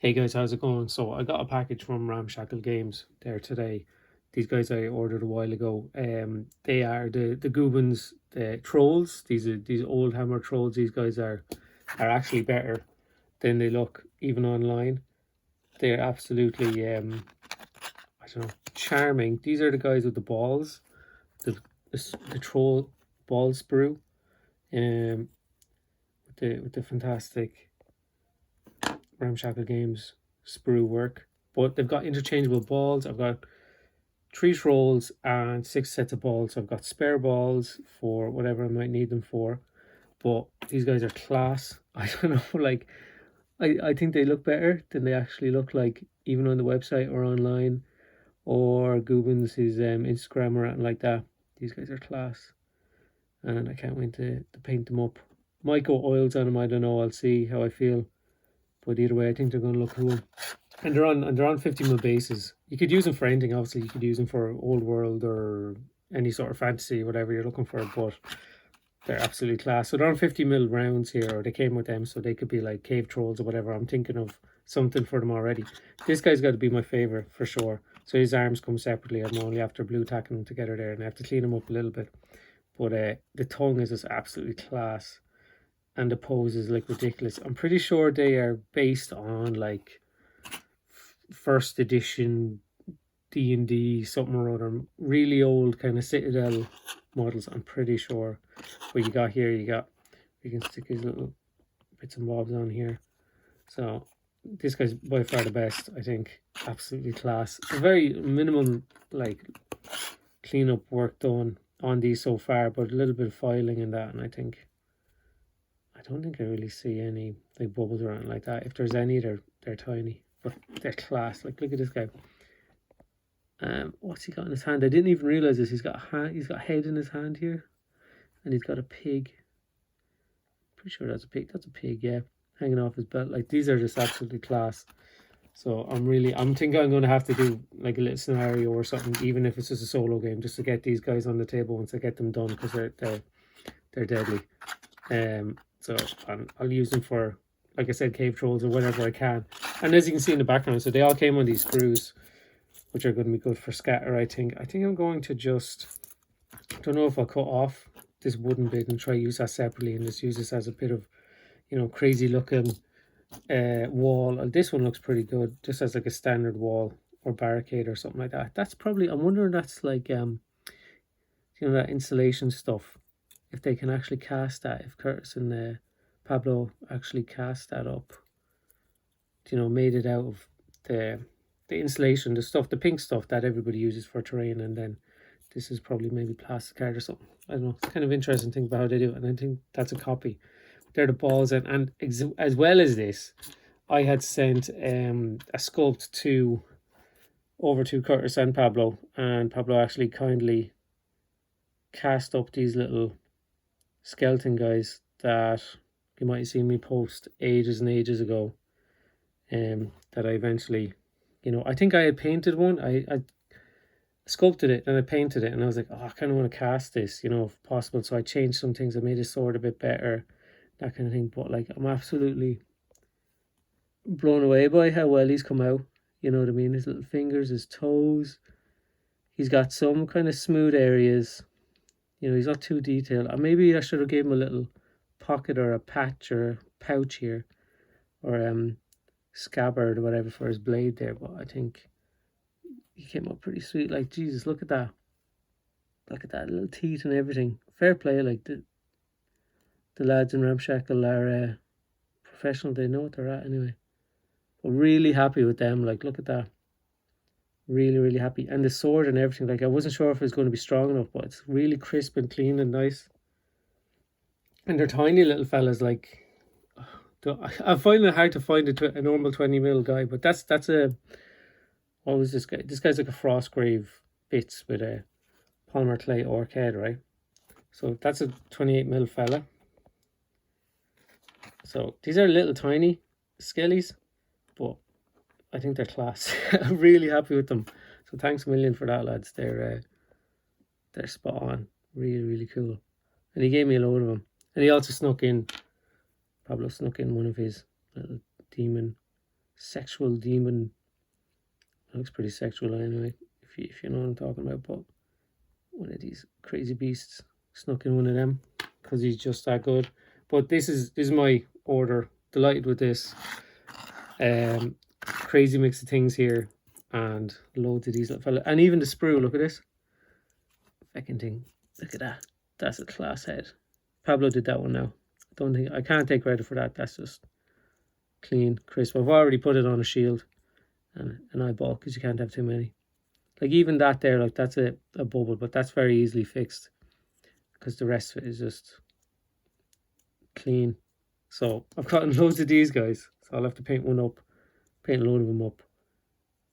Hey guys, how's it going? So I got a package from Ramshackle Games there today. These guys I ordered a while ago. They are the Goobins, the trolls. These old hammer trolls. These guys are actually better than they look even online. They're absolutely I don't know, charming. These are the guys with the balls, the troll ball sprue, with the fantastic Ramshackle Games sprue work. But they've got interchangeable balls. I've got 3 trolls and 6 sets of balls. So I've got spare balls for whatever I might need them for. But these guys are class. I don't know, like I think they look better than they actually look like, even on the website or online or Goobins, his Instagram or anything like that. These guys are class. And I can't wait to paint them up. Might go oils on them, I don't know, I'll see how I feel. But either way, I think they're going to look cool. And they're on 50mm bases. You could use them for anything. Obviously, you could use them for old world or any sort of fantasy, whatever you're looking for. But they're absolutely class. So they're on 50mm rounds here, or they came with them, so they could be like cave trolls or whatever. I'm thinking of something for them already. This guy's got to be my favorite for sure. So his arms come separately. I'm only after blue tacking them together there, and I have to clean them up a little bit. But the tongue is just absolutely class, and the pose is like ridiculous. I'm pretty sure they are based on like first edition D&D something or other, really old kind of Citadel models, I'm pretty sure. What you got here, you can stick his little bits and bobs on here. So this guy's by far the best, I think. Absolutely class. A very minimum like cleanup work done on these so far, but a little bit of filing in that, and I don't think I really see any like bubbles or anything like that. If there's any, they're tiny, but they're class. Like, look at this guy. What's he got in his hand? I didn't even realize this. He's got a head in his hand here, and he's got a pig. Pretty sure that's a pig. That's a pig, yeah, hanging off his belt. Like, these are just absolutely class. So I'm thinking I'm going to have to do like a little scenario or something, even if it's just a solo game, just to get these guys on the table once I get them done, because they're deadly. So I'll use them for, like I said, cave trolls or whatever I can. And as you can see in the background, so they all came on these screws, which are going to be good for scatter, I think. I think I'm going to just, don't know if I'll cut off this wooden bit and try to use that separately and just use this as a bit of, you know, crazy looking wall. And this one looks pretty good, just as like a standard wall or barricade or something like that. That's probably, I'm wondering, that's like, you know, that insulation stuff, if they can actually cast that, if Curtis and Pablo actually cast that up, you know, made it out of the insulation, the stuff, the pink stuff that everybody uses for terrain, and then this is probably maybe plastic art or something. I don't know. It's kind of interesting to think about how they do it, and I think that's a copy. They're the balls, and as well as this, I had sent a sculpt over to Curtis and Pablo actually kindly cast up these little skeleton guys that you might have seen me post ages and ages ago, that I eventually, you know, I think I had painted one. I sculpted it and I painted it, and I was like, oh, I kind of want to cast this, you know, if possible. So I changed some things. I made his sword a bit better, that kind of thing. But like, I'm absolutely blown away by how well he's come out. You know what I mean? His little fingers, his toes. He's got some kind of smooth areas. You know, he's not too detailed. Maybe I should have gave him a little pocket or a patch or a pouch here, or scabbard or whatever for his blade there. But I think he came up pretty sweet. Like, Jesus, look at that. Look at that, little teeth and everything. Fair play. Like, the lads in Ramshackle are professional. They know what they're at anyway. But really happy with them. Like, look at that. Really, really happy. And the sword and everything, like, I wasn't sure if it was going to be strong enough, but it's really crisp and clean and nice. And they're tiny little fellas. Like, I'm finding it hard to find a normal 20mm guy, but that's a, what was this guy? This guy's like a Frostgrave bits with a polymer clay orc head, right? So that's a 28mm fella. So these are little tiny skellies, but I think they're class. I'm really happy with them. So thanks a million for that, lads. They're spot on. Really, really cool. And he gave me a load of them. And he also Pablo snuck in one of his little demon sexual demon. It looks pretty sexual anyway, if you know what I'm talking about. But one of these crazy beasts snuck in one of them because he's just that good. But this is my order. Delighted with this. Crazy mix of things here, and loads of these little fella. And even the sprue, look at this fucking thing. Look at that. That's a class head. Pablo did that one now. I can't take credit for that. That's just clean, crisp. I've already put it on a shield and an eyeball because you can't have too many. Like even that there, like that's a bubble, but that's very easily fixed because the rest of it is just clean. So I've gotten loads of these guys, so I'll have to paint a load of them up.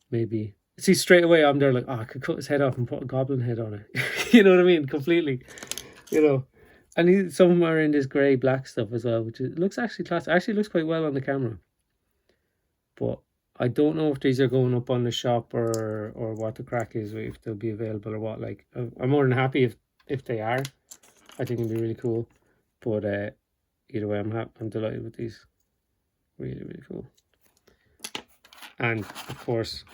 Maybe. See, straight away I'm there like, oh, I could cut his head off and put a goblin head on it. You know what I mean? Completely. You know. And some of them are in this grey black stuff as well, which looks actually class. Actually looks quite well on the camera. But I don't know if these are going up on the shop or what the crack is, if they'll be available or what. Like, I'm more than happy if they are. I think it'd be really cool. But either way, I'm delighted with these. Really, really cool. And of course,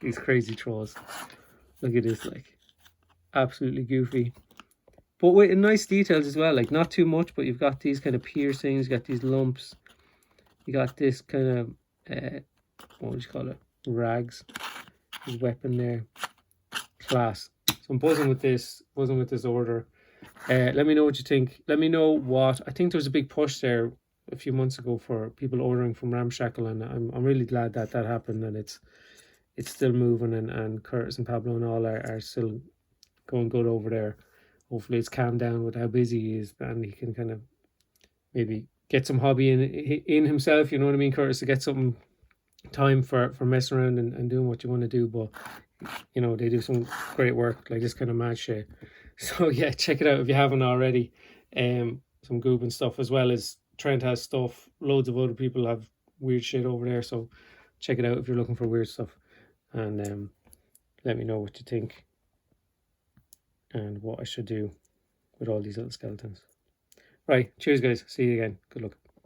these crazy trolls. Look at this, like, absolutely goofy. But with nice details as well, like not too much, but you've got these kind of piercings, you got these lumps, you got this kind of, what would you call it, rags, his weapon there, class. So I'm buzzing with this order. Let me know what you think. Let me know what, I think there was a big push there a few months ago for people ordering from Ramshackle, and I'm really glad that happened, and it's still moving, and Curtis and Pablo and all are still going good over there. Hopefully it's calmed down with how busy he is, and he can kind of maybe get some hobby in himself, you know what I mean, Curtis, to get some time for messing around and doing what you want to do. But, you know, they do some great work, like this kind of mad shit. So, yeah, check it out if you haven't already. Some Goobin stuff, as well as Trent has stuff. Loads of other people have weird shit over there, so check it out if you're looking for weird stuff. And let me know what you think and what I should do with all these little skeletons. Right, cheers guys, see you again, good luck.